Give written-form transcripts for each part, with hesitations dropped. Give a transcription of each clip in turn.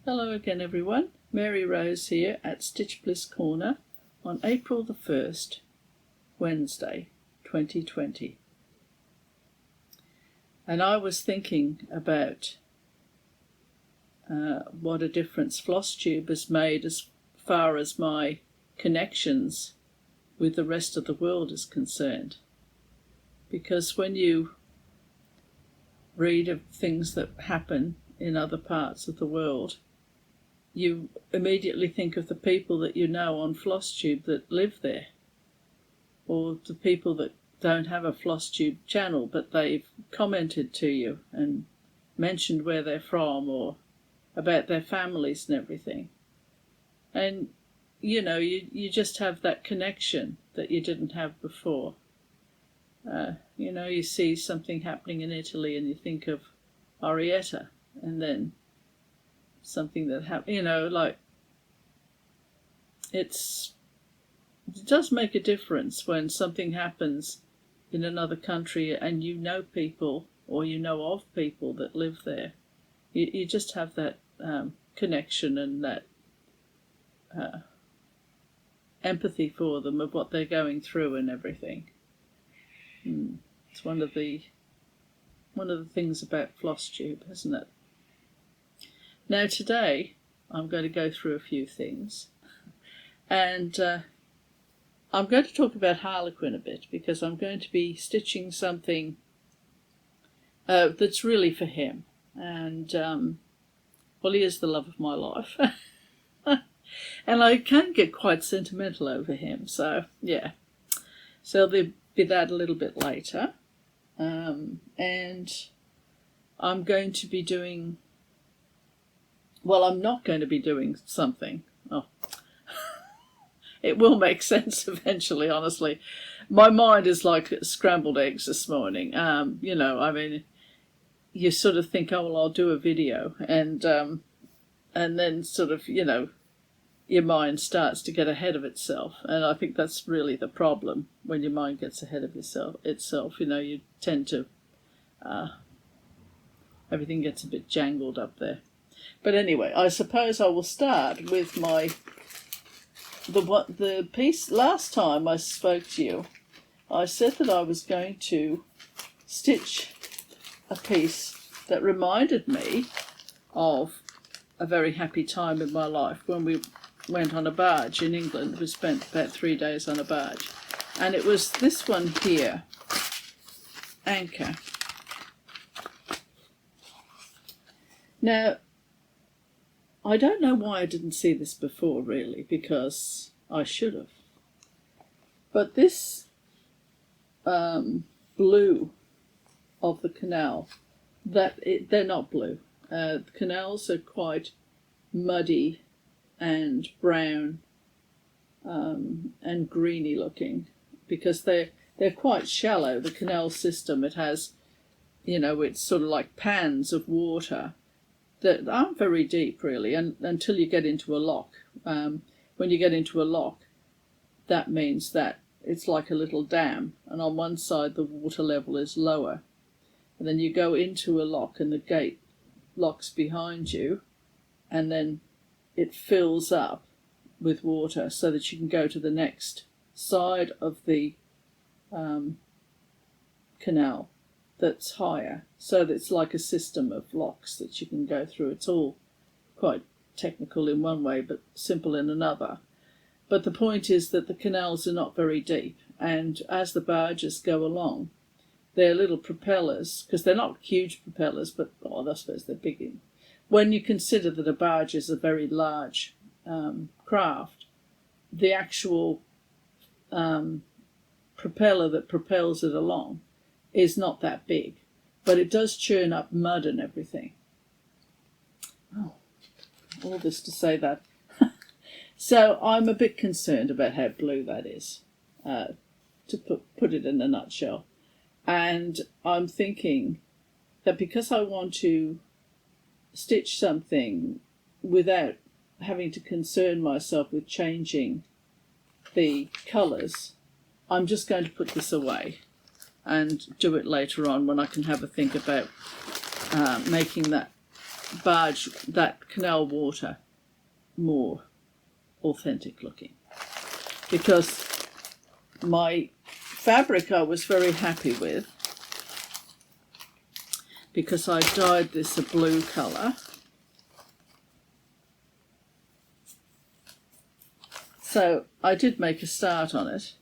Hello again everyone, Mary Rose here at Stitch Bliss Corner on April the 1st, Wednesday 2020. And I was thinking about what a difference Flosstube has made as far as my connections with the rest of the world is concerned. Because when you read of things that happen in other parts of the world, you immediately think of the people that you know on Flosstube that live there, or the people that don't have a Flosstube channel but they've commented to you and mentioned where they're from or about their families and everything. And you know, you just have that connection that you didn't have before. You know, you see something happening in Italy and you think of Arietta, and then something that happened, you know, like it does make a difference when something happens in another country and you know people or you know of people that live there. You just have that connection and that empathy for them of what they're going through and everything. It's one of the things about Flosstube, isn't it? Now today I'm going to go through a few things, and I'm going to talk about Harlequin a bit because I'm going to be stitching something that's really for him, and well, he is the love of my life. And I can get quite sentimental over him, so yeah. So there'll be that a little bit later, and I'm going to be doing, well, I'm not going to be doing something. Oh, it will make sense eventually, honestly. My mind is like scrambled eggs this morning. You know, I mean, you sort of think, oh, well, I'll do a video, and then sort of, you know, your mind starts to get ahead of itself. And I think that's really the problem when your mind gets ahead of itself. You know, you tend to, everything gets a bit jangled up there. But anyway, I suppose I will start with the piece. Last time I spoke to you, I said that I was going to stitch a piece that reminded me of a very happy time in my life when we went on a barge in England. We spent about 3 days on a barge, and it was this one here, Anchor. Now, I don't know why I didn't see this before, really, because I should have. But this blue of the Canal, they're not blue. The canals are quite muddy and brown and greeny looking because they're quite shallow. The canal system, it has, you know, it's sort of like pans of water that aren't very deep really, and until you get into a lock. When you get into a lock, that means that it's like a little dam, and on one side the water level is lower, and then you go into a lock and the gate locks behind you, and then it fills up with water so that you can go to the next side of the canal that's higher. So it's like a system of locks that you can go through. It's all quite technical in one way but simple in another. But the point is that the canals are not very deep, and as the barges go along, they're little propellers, because they're not huge propellers, but I suppose they're big in. When you consider that a barge is a very large craft, the actual propeller that propels it along is not that big, but it does churn up mud and everything. Oh, all this to say that. So I'm a bit concerned about how blue that is, to put it in a nutshell. And I'm thinking that because I want to stitch something without having to concern myself with changing the colours, I'm just going to put this away and do it later on when I can have a think about making that barge, that canal water, more authentic looking. Because my fabric I was very happy with, because I dyed this a blue colour. So I did make a start on it.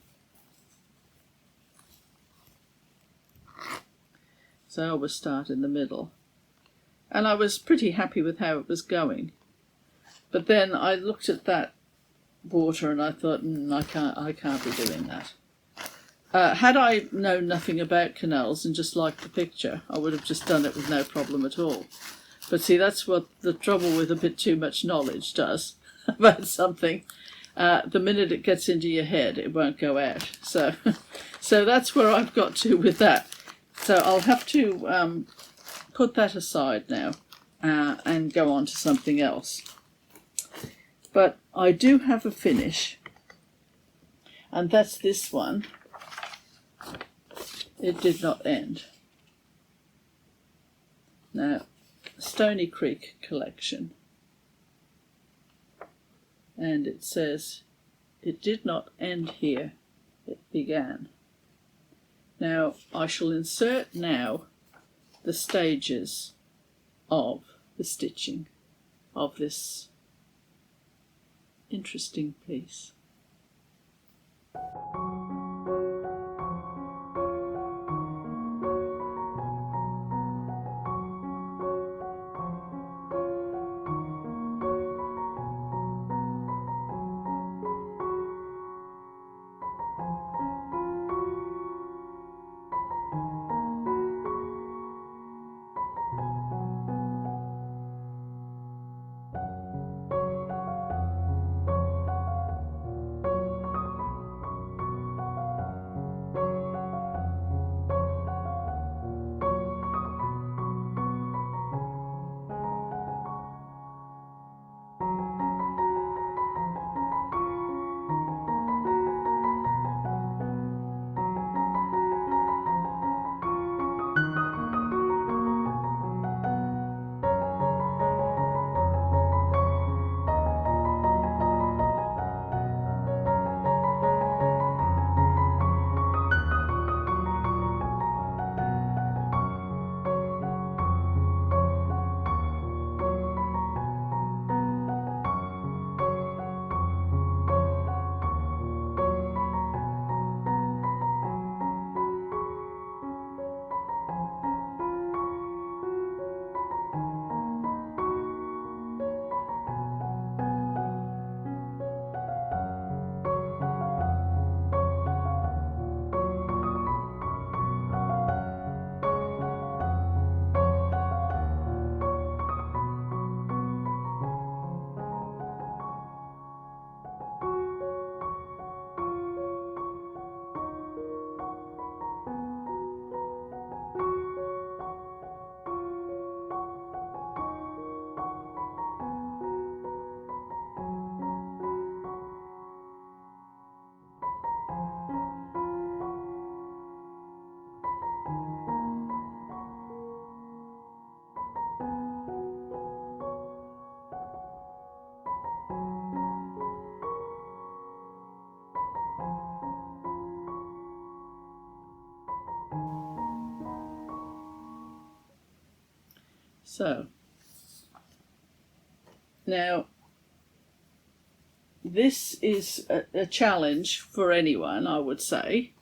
So I always start in the middle. And I was pretty happy with how it was going. But then I looked at that water and I thought, I can't be doing that. Had I known nothing about canals and just liked the picture, I would have just done it with no problem at all. But see, that's what the trouble with a bit too much knowledge does about something. The minute it gets into your head, it won't go out. So, so that's where I've got to with that. So I'll have to put that aside now and go on to something else. But I do have a finish, and that's this one. It did not end. Now, Stonycreek collection. And it says, it did not end here, it began. Now, I shall insert now the stages of the stitching of this interesting piece. So, now, this is a challenge for anyone, I would say.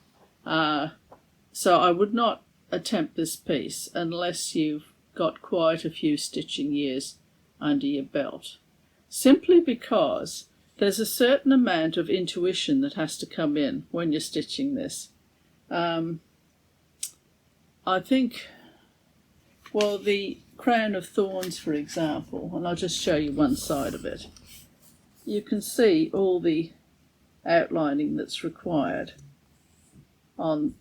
So I would not attempt this piece unless you've got quite a few stitching years under your belt. Simply because there's a certain amount of intuition that has to come in when you're stitching this. I think, well, the Crown of Thorns, for example, and I'll just show you one side of it. You can see all the outlining that's required on,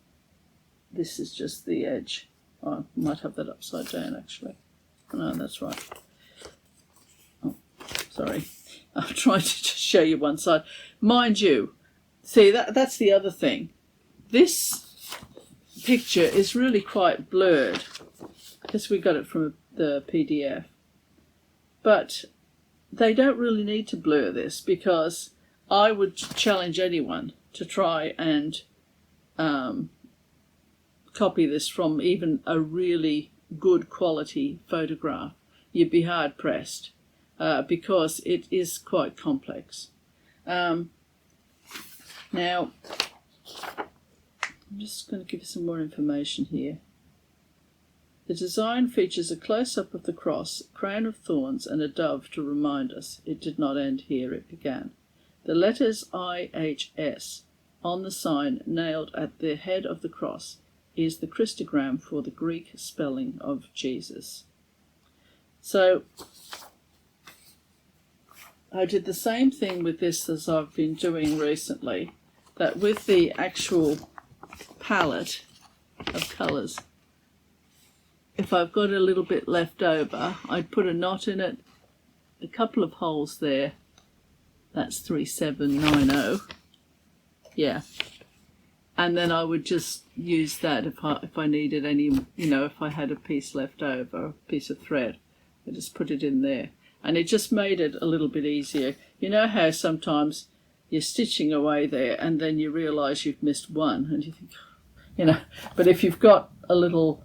this is just the edge. Oh, I might have that upside down actually. No, that's right. Oh, sorry. I'm trying to just show you one side. Mind you, see, that's the other thing. This picture is really quite blurred because we got it from the PDF. But they don't really need to blur this, because I would challenge anyone to try and copy this from even a really good quality photograph. You'd be hard pressed, because it is quite complex. Now, I'm just going to give you some more information here. The design features a close-up of the cross, crown of thorns, and a dove to remind us it did not end here, it began. The letters IHS on the sign nailed at the head of the cross is the Christogram for the Greek spelling of Jesus. So I did the same thing with this as I've been doing recently, that with the actual palette of colours, if I've got a little bit left over, I'd put a knot in it, a couple of holes there. That's 3790. Yeah. And then I would just use that if I needed any, if I had a piece left over, a piece of thread, I just put it in there. And it just made it a little bit easier. You know how sometimes you're stitching away there and then you realise you've missed one, and you think, but if you've got a little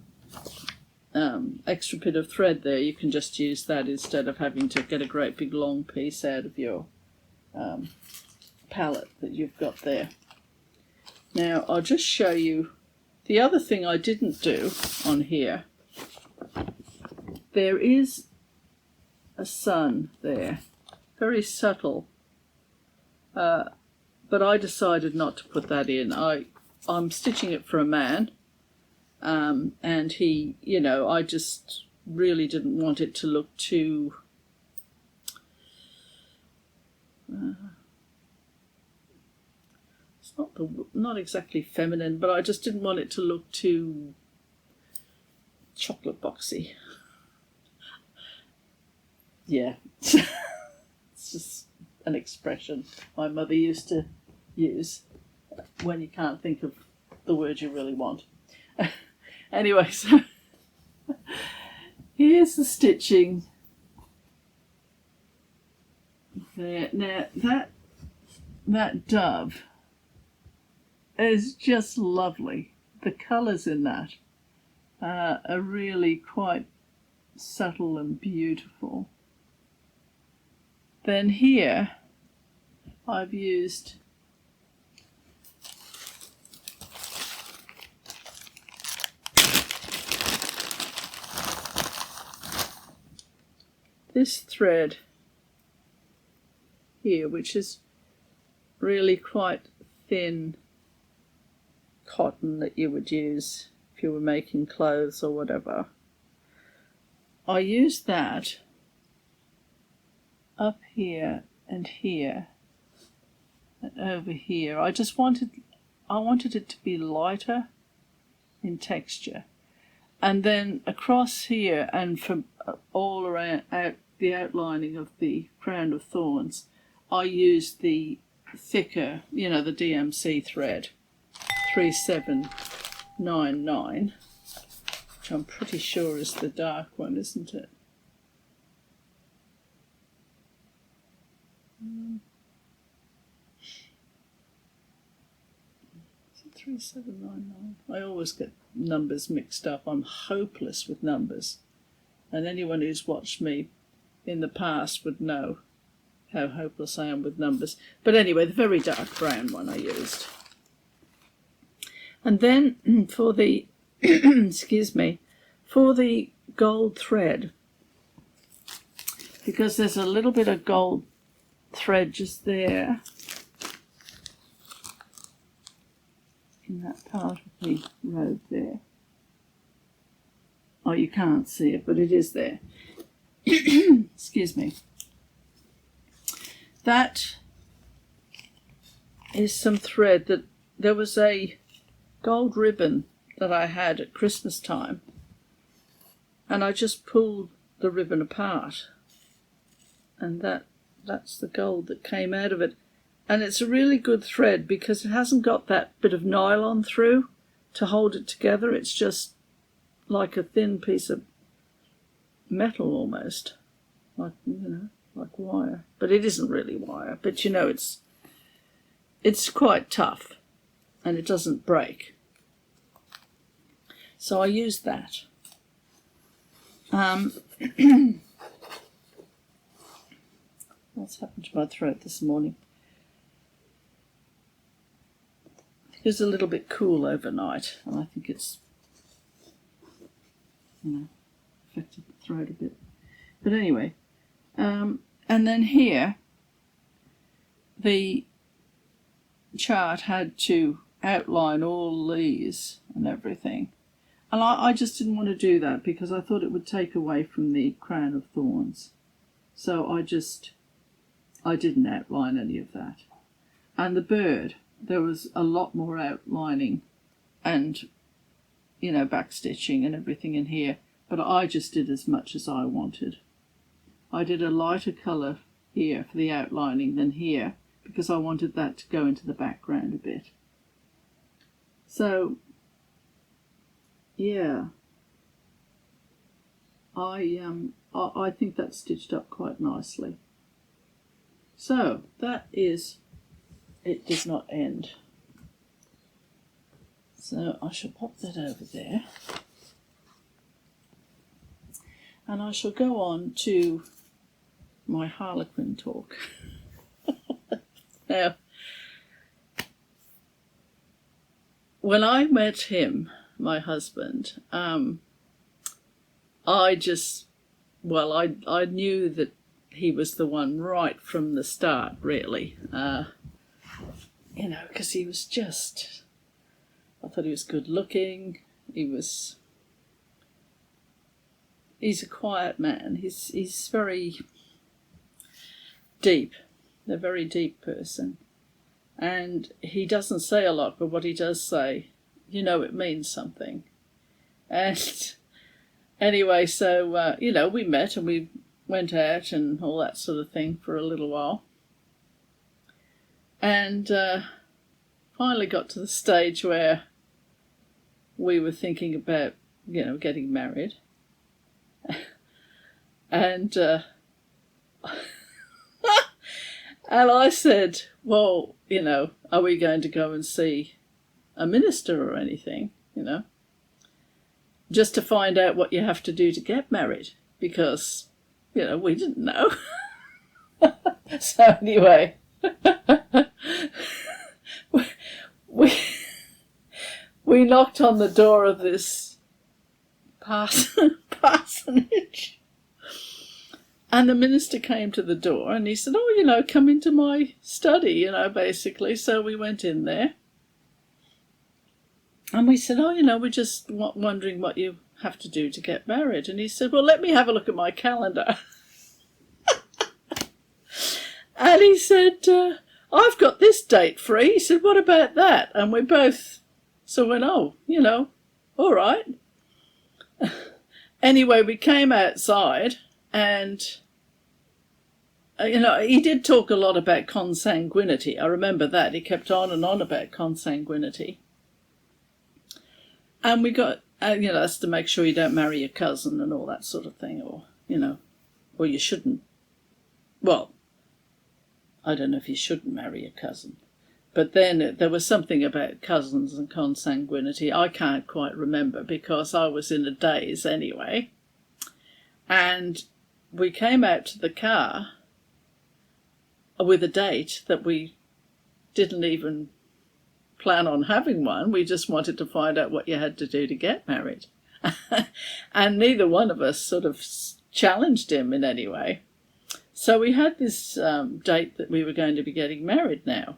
extra bit of thread there, you can just use that instead of having to get a great big long piece out of your palette that you've got there. Now I'll just show you the other thing I didn't do on here. There is a sun there, very subtle, but I decided not to put that in. I'm stitching it for a man. And he, I just really didn't want it to look too, it's not exactly feminine, but I just didn't want it to look too chocolate boxy. Yeah, it's just an expression my mother used to use when you can't think of the word you really want. Anyway, so here's the stitching there. Now that dove is just lovely. The colours in that are really quite subtle and beautiful. Then here I've used this thread here, which is really quite thin cotton that you would use if you were making clothes or whatever. I used that up here and here and over here. I wanted it to be lighter in texture. And then across here and from all around the outlining of the crown of thorns, I used the thicker, the DMC thread, 3799, which I'm pretty sure is the dark one, isn't it? Is it 3799? I always get numbers mixed up. I'm hopeless with numbers, and anyone who's watched me in the past would know how hopeless I am with numbers. But anyway, the very dark brown one I used. And then for the excuse me, for the gold thread, because there's a little bit of gold thread just there in that part of the robe there. Oh, you can't see it, but it is there. Excuse me. That is some thread that there was a gold ribbon that I had at Christmas time, and I just pulled the ribbon apart, and that's the gold that came out of it. And it's a really good thread because it hasn't got that bit of nylon through to hold it together. It's just like a thin piece of metal almost. like, like wire. But it isn't really wire. But it's quite tough, and it doesn't break. So I used that. What's happened to my throat this morning? It was a little bit cool overnight, and I think it's, affected the throat a bit. But anyway, and then here, the chart had to outline all these and everything. And I just didn't want to do that because I thought it would take away from the crown of thorns. So I didn't outline any of that. And the bird, there was a lot more outlining and, backstitching and everything in here. But I just did as much as I wanted. I did a lighter colour here for the outlining than here because I wanted that to go into the background a bit. So, yeah, I think that's stitched up quite nicely. So that is, it does not end. So I shall pop that over there. And I shall go on to my Harlequin talk. Now, when I met him, my husband, I knew that he was the one right from the start, really. Because he was I thought he was good looking. He's a quiet man. He's very deep, a very deep person. And he doesn't say a lot, but what he does say, it means something. And anyway, so, we met and we went out and all that sort of thing for a little while. And finally got to the stage where we were thinking about, getting married. And and I said, well, are we going to go and see a minister or anything, just to find out what you have to do to get married, because, we didn't know. So anyway, we knocked on the door of this parsonage, and the minister came to the door and he said, come into my study, basically. So we went in there and we said, we're just wondering what you have to do to get married. And he said, well, let me have a look at my calendar. And he said, I've got this date free. He said, what about that? And we both went, all right. Anyway, we came outside and, he did talk a lot about consanguinity. I remember that. He kept on and on about consanguinity. And we got, that's to make sure you don't marry your cousin and all that sort of thing, or you shouldn't. Well, I don't know if you shouldn't marry your cousin. But then there was something about cousins and consanguinity. I can't quite remember because I was in a daze anyway. And we came out to the car with a date that we didn't even plan on having one. We just wanted to find out what you had to do to get married. And neither one of us sort of challenged him in any way. So we had this date that we were going to be getting married now.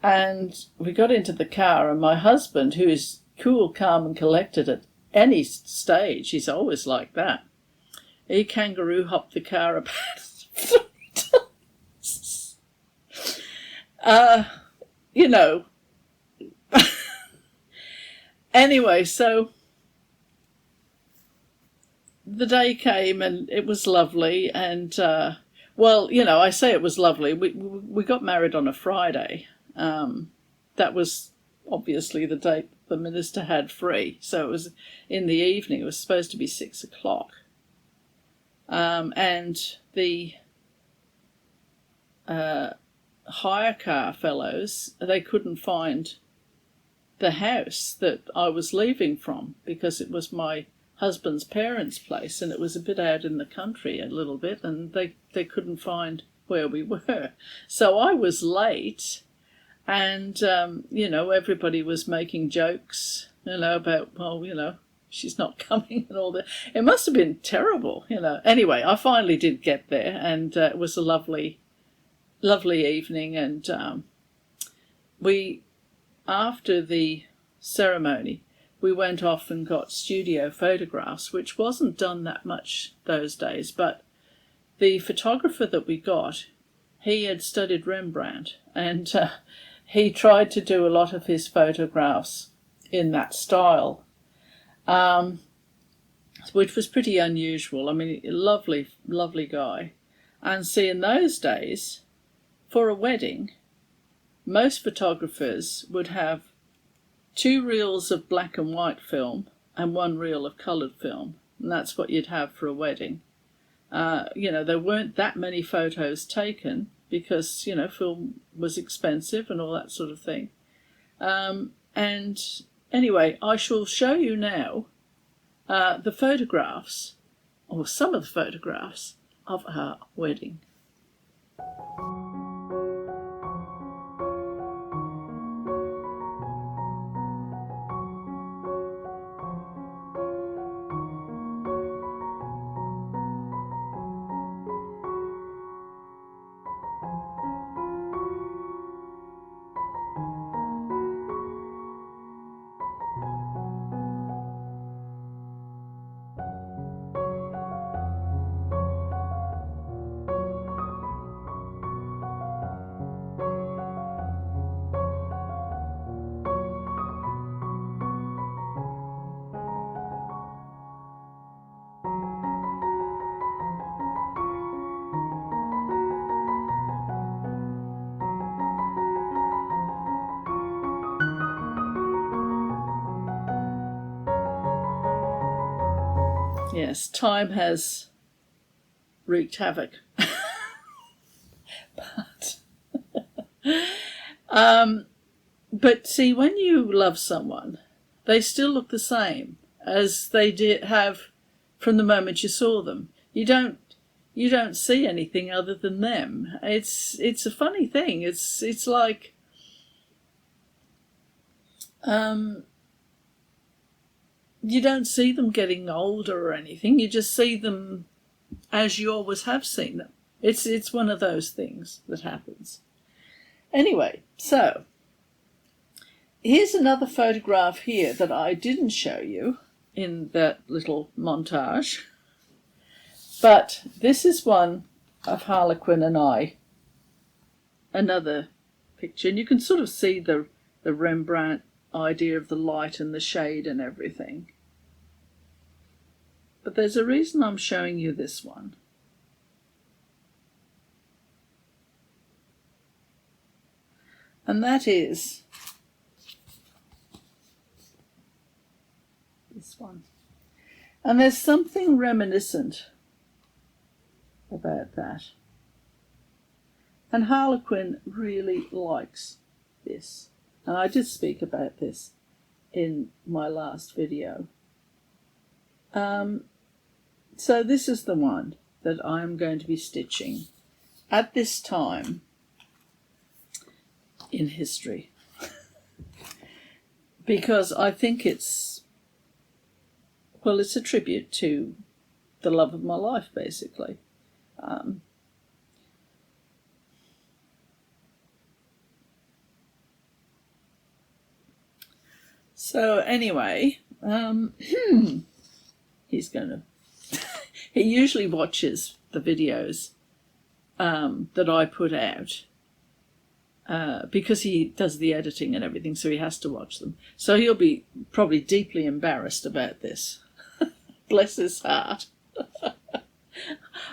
And we got into the car, and my husband, who is cool, calm and collected at any stage, he's always like that, he kangaroo hopped the car about 3 times. Anyway, so the day came and it was lovely. And, I say it was lovely. We got married on a Friday. That was obviously the date the minister had free. So it was in the evening. It was supposed to be 6 o'clock. and the hire car fellows, they couldn't find the house that I was leaving from, because it was my husband's parents' place, and it was a bit out in the country a little bit, and they couldn't find where we were. So I was late, and everybody was making jokes, about, well, she's not coming and all that. It must have been terrible, Anyway, I finally did get there, and it was a lovely evening, and after the ceremony, we went off and got studio photographs, which wasn't done that much those days, but the photographer that we got, he had studied Rembrandt, and he tried to do a lot of his photographs in that style, which was pretty unusual. I mean, lovely guy. And see, in those days, for a wedding, most photographers would have 2 reels of black and white film and 1 reel of coloured film, and that's what you'd have for a wedding. There weren't that many photos taken because, film was expensive and all that sort of thing. And anyway, I shall show you now the photographs, or some of the photographs, of our wedding. Yes, time has wreaked havoc. But see, when you love someone, they still look the same as they did have from the moment you saw them. You don't see anything other than them. It's a funny thing. It's like you don't see them getting older or anything. You just see them as you always have seen them. It's one of those things that happens. Anyway, so here's another photograph here that I didn't show you in that little montage. But this is one of Harlequin and I. Another picture, and you can sort of see the Rembrandt idea of the light and the shade and everything. But there's a reason I'm showing you this one. And that is this one. And there's something reminiscent about that. And Harlequin really likes this. And I did speak about this in my last video. So this is the one that I'm going to be stitching at this time in history. Because I think it's a tribute to the love of my life, basically. So anyway, he's going to... He usually watches the videos that I put out because he does the editing and everything, so he has to watch them. So he'll be probably deeply embarrassed about this. Bless his heart.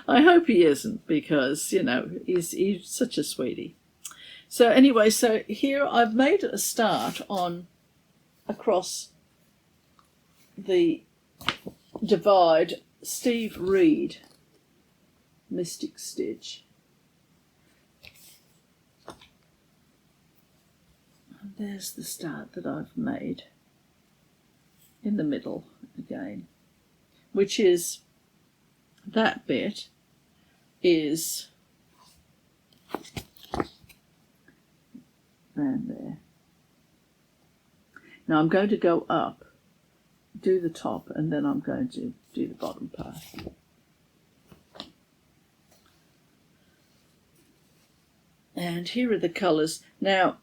I hope he isn't, because, he's such a sweetie. So anyway, so here I've made a start on across the divide. Steve Reed Mystic Stitch. And there's the start that I've made in the middle again, which is that bit is around there. Now I'm going to go up, do the top, and then I'm going to do the bottom part. And here are the colours. Now,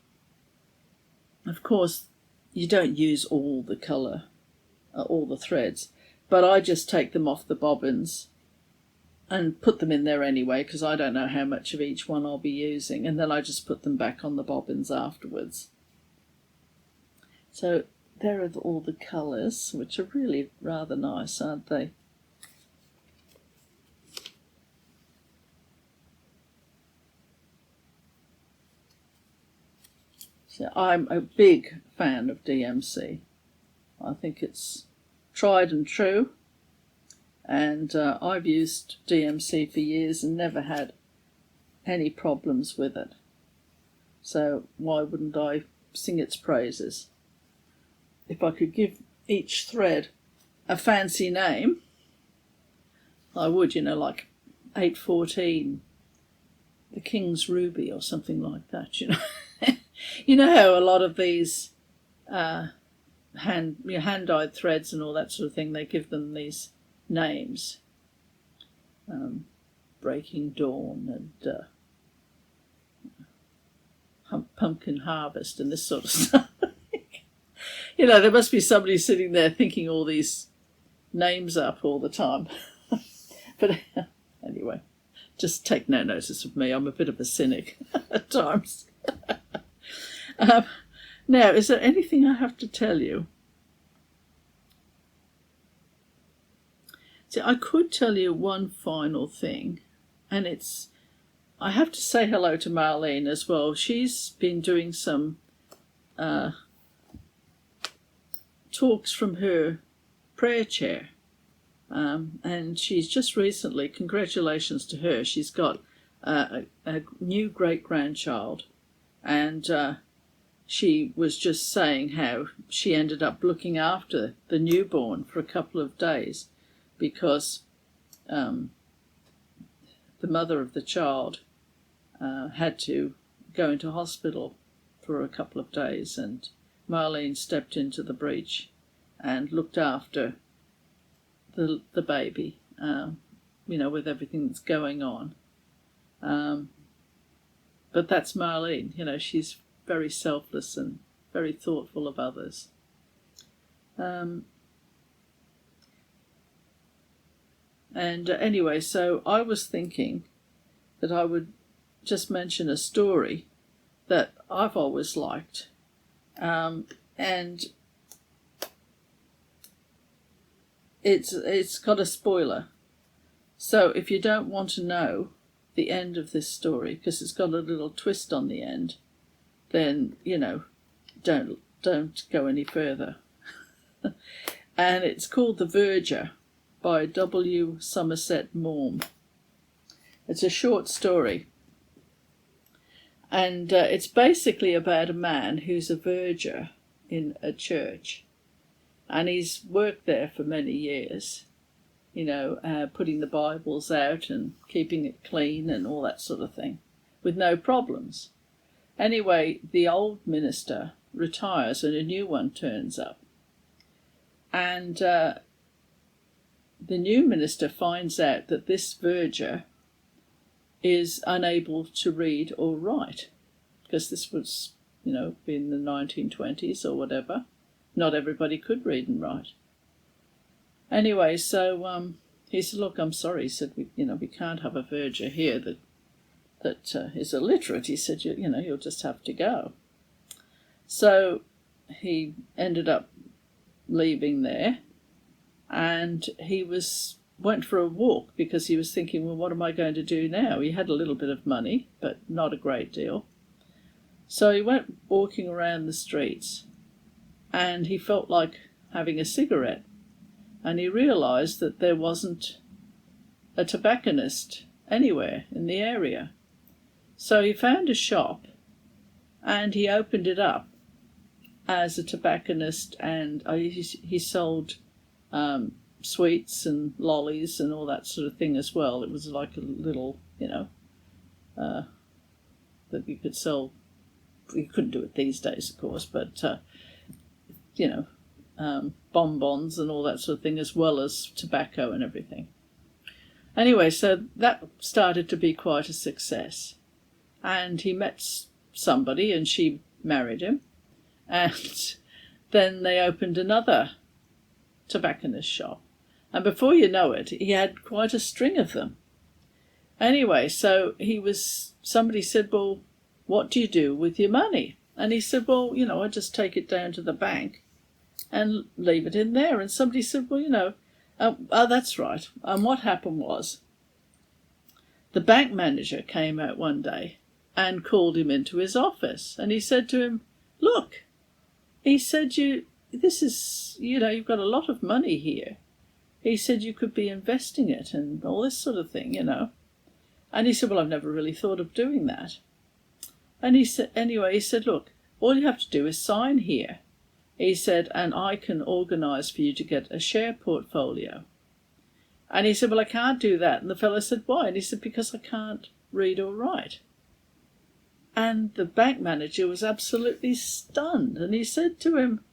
of course, you don't use all the colour, all the threads, but I just take them off the bobbins and put them in there anyway, because I don't know how much of each one I'll be using, and then I just put them back on the bobbins afterwards. So there are all the colours, which are really rather nice, aren't they? So I'm a big fan of DMC. I think it's tried and true, and I've used DMC for years and never had any problems with it. So why wouldn't I sing its praises? If I could give each thread a fancy name, I would, you know, like 814, the King's Ruby or something like that, you know. You know how a lot of these hand-dyed threads and all that sort of thing, they give them these names. Breaking Dawn and Pumpkin Harvest and this sort of stuff. You know, there must be somebody sitting there thinking all these names up all the time. But anyway, just take no notice of me. I'm a bit of a cynic at times. Now, is there anything I have to tell you? See, I could tell you one final thing, and it's, I have to say hello to Marlene as well. She's been doing some talks from her prayer chair, and she's just recently, congratulations to her, she's got a new great-grandchild, and she was just saying how she ended up looking after the newborn for a couple of days because the mother of the child had to go into hospital for a couple of days, and Marlene stepped into the breach and looked after the baby, you know, with everything that's going on. But that's Marlene, you know, she's very selfless and very thoughtful of others. Anyway, so I was thinking that I would just mention a story that I've always liked, and it's got a spoiler. So if you don't want to know the end of this story, because it's got a little twist on the end, then, you know, don't go any further. And it's called The Verger by W. Somerset Maugham. It's a short story, and it's basically about a man who's a verger in a church, and he's worked there for many years, you know, putting the Bibles out and keeping it clean and all that sort of thing, with no problems. Anyway, the old minister retires and a new one turns up. And the new minister finds out that this verger is unable to read or write, because this was, you know, in the 1920s or whatever. Not everybody could read and write. Anyway, so he said, look, I'm sorry. He said, we can't have a verger here that is illiterate. He said, you know, you'll just have to go. So he ended up leaving there, and he went for a walk because he was thinking, well, what am I going to do now? He had a little bit of money, but not a great deal. So he went walking around the streets, and he felt like having a cigarette, and he realised that there wasn't a tobacconist anywhere in the area. So he found a shop and he opened it up as a tobacconist, and he sold sweets and lollies and all that sort of thing as well. It was like a little, that you could sell. You couldn't do it these days, of course, but bonbons and all that sort of thing, as well as tobacco and everything. Anyway, so that started to be quite a success. And he met somebody and she married him. And then they opened another tobacconist shop. And before you know it, he had quite a string of them. Anyway, so somebody said, well, what do you do with your money? And he said, well, I just take it down to the bank and leave it in there. And somebody said, well, oh, that's right. And what happened was the bank manager came out one day and called him into his office. And he said to him, look, he said, you've got a lot of money here. He said you could be investing it and all this sort of thing, And he said, well, I've never really thought of doing that. And he said, look, all you have to do is sign here. He said, and I can organise for you to get a share portfolio. And he said, well, I can't do that. And the fellow said, why? And he said, because I can't read or write. And the bank manager was absolutely stunned. And he said to him,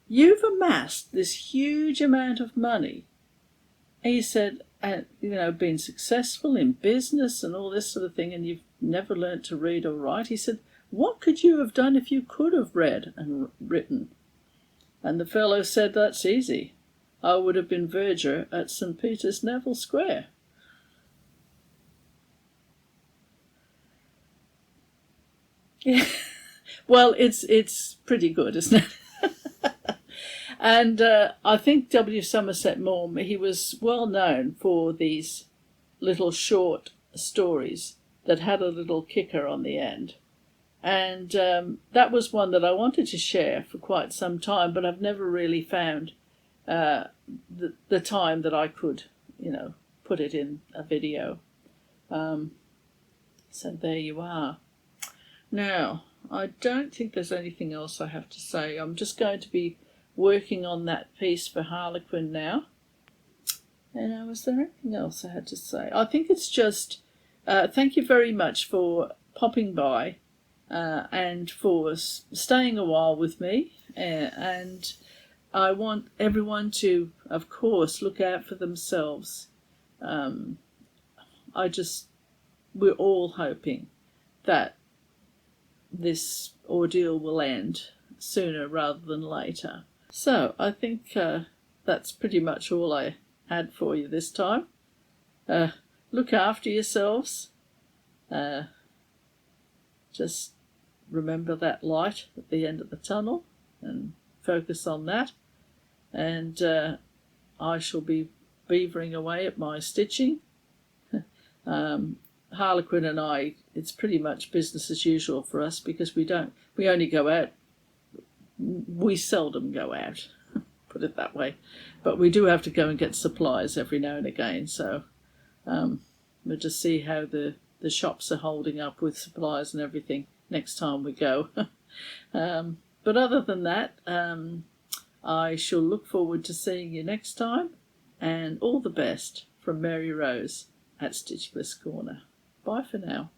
you've amassed this huge amount of money. He said, been successful in business and all this sort of thing, and you've never learnt to read or write. He said, what could you have done if you could have read and written? And the fellow said, that's easy. I would have been verger at St. Peter's, Neville Square. Yeah. Well, it's pretty good, isn't it? And I think W. Somerset Maugham, he was well known for these little short stories that had a little kicker on the end. And that was one that I wanted to share for quite some time, but I've never really found the time that I could, put it in a video. So there you are. Now, I don't think there's anything else I have to say. I'm just going to be working on that piece for Harlequin now. And was there anything else I had to say? I think it's just thank you very much for popping by and for staying a while with me. And I want everyone to, of course, look out for themselves. We're all hoping that this ordeal will end sooner rather than later. So I think that's pretty much all I had for you this time. Look after yourselves. Just remember that light at the end of the tunnel and focus on that. And I shall be beavering away at my stitching. Harlequin and I, it's pretty much business as usual for us because we only go out. We seldom go out, put it that way. But we do have to go and get supplies every now and again. So we'll just see how the shops are holding up with supplies and everything next time we go. But other than that, I shall look forward to seeing you next time. And all the best from Mary Rose at Stitch Bliss Corner. Bye for now.